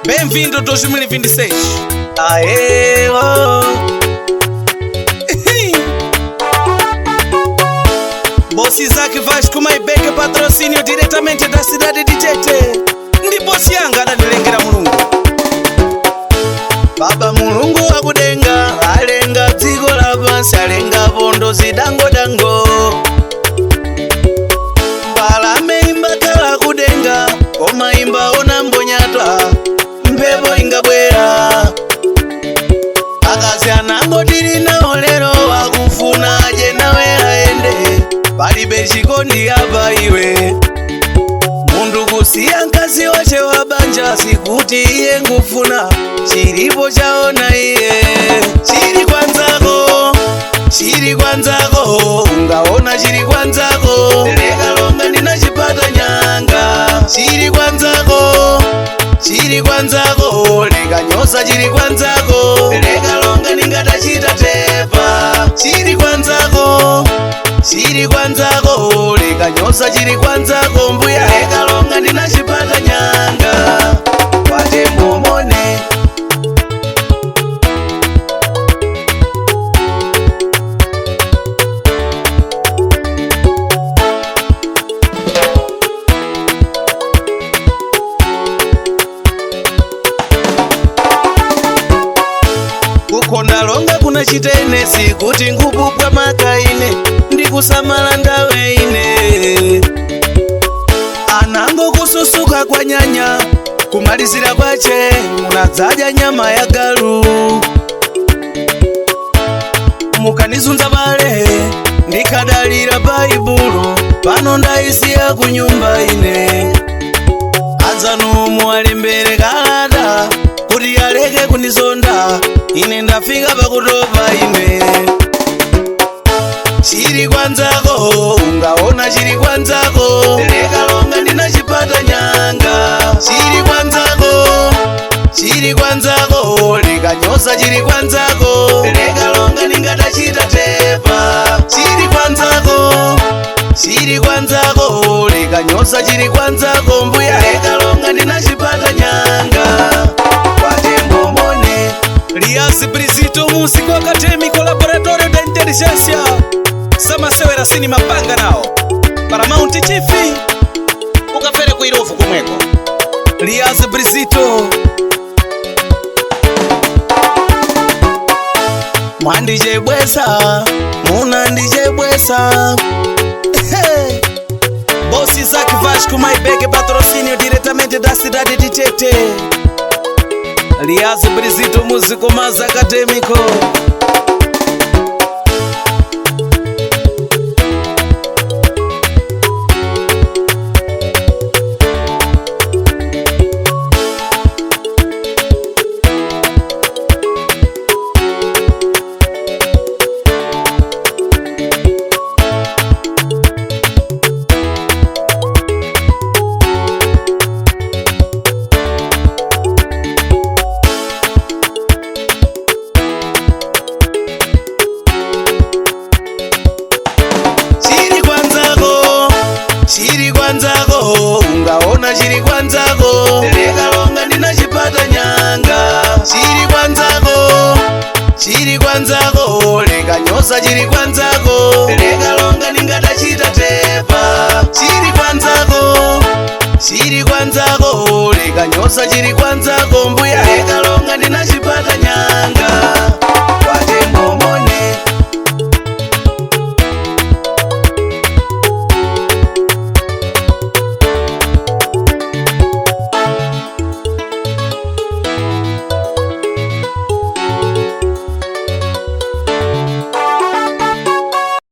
Bem-vindo 2026. Aê, oh. Boss Isaac Vasco Maibeke, patrocínio diretamente da cidade de Tete. Ndipo Sianga adalilengera Mulungu. Baba Mulungu akudenga, alenga dziko lapansi, alenga bondo zidango-dango. Mbalame imbakala kudenga, koma imba ona mbonyatwa, mphepo ingabwera. Akazi anangotiri nawo lero akufuna aje nawe aende, palibe chikondi apa iwe. Mundu kusiya mkazi wache wabanja, sikuti iye ngufuna, chilipo chaona iye. Chili kwanzako, chili kwanzako, ungaona chili kwanzako, lekalonga ndinachipata nyanga. Chili kwanzako, chili kwanzako, lekanyosa chili kwanzako, lekalonga ndingatachita tepa. Chili kwanzako, chili kwanzako, lekanyosa chili kwanzako, mbuya lekalonga ndinachipata nyanga. Kwate mumone kukonda longa kuna chitene, sikuti ngupupwa makaine, ndikusamala ndawe ine. Anango kususuka kwa nyanya, kumalizira kwache munadzaja nyama ya galu. Mukanizunza bale ndikadalira baibulo, pano ndaisiya kunyumba ine. Anzanu muwalembere kalata kuti aleke kunizonda, ine ndafika pakutopa ine. Chili kwanzako, ungaona chili kwanzako, lekalonga ndinachipata nyanga. Chili kwanzako, chili kwanzako, lekanyosa chili kwanzako, lekalonga ndingatachita tepa. Chili kwanzako, chili kwanzako, lekanyosa chili kwanzako, mbuya lekalonga ndinachipata nyanga. Kwate mbomone Lias Brizito, músico acadêmico, laboratório da inteligência. Samasewera sini mapanga nao Paramount TV ukafere kuirofu kumweko. Lias Brizito mwandijebwesa, muna ndijebwesa. Boss Isaac Vasco Maibeke, patrocínio diretamente da cidade de Tete. Lias Brizito, músico mais acadêmico. Chili kwanzako, ungaona chili kwanzako, lekalonga ndinachipata nyanga. Chili kwanzako, chili kwanzako, lekanyosa chili kwanzako, lekalonga ndingatachita tepa. Chili kwanzako, chili kwanzako, lekanyosa chili kwanzako, mbuya lekalonga ndinachipata nyanga.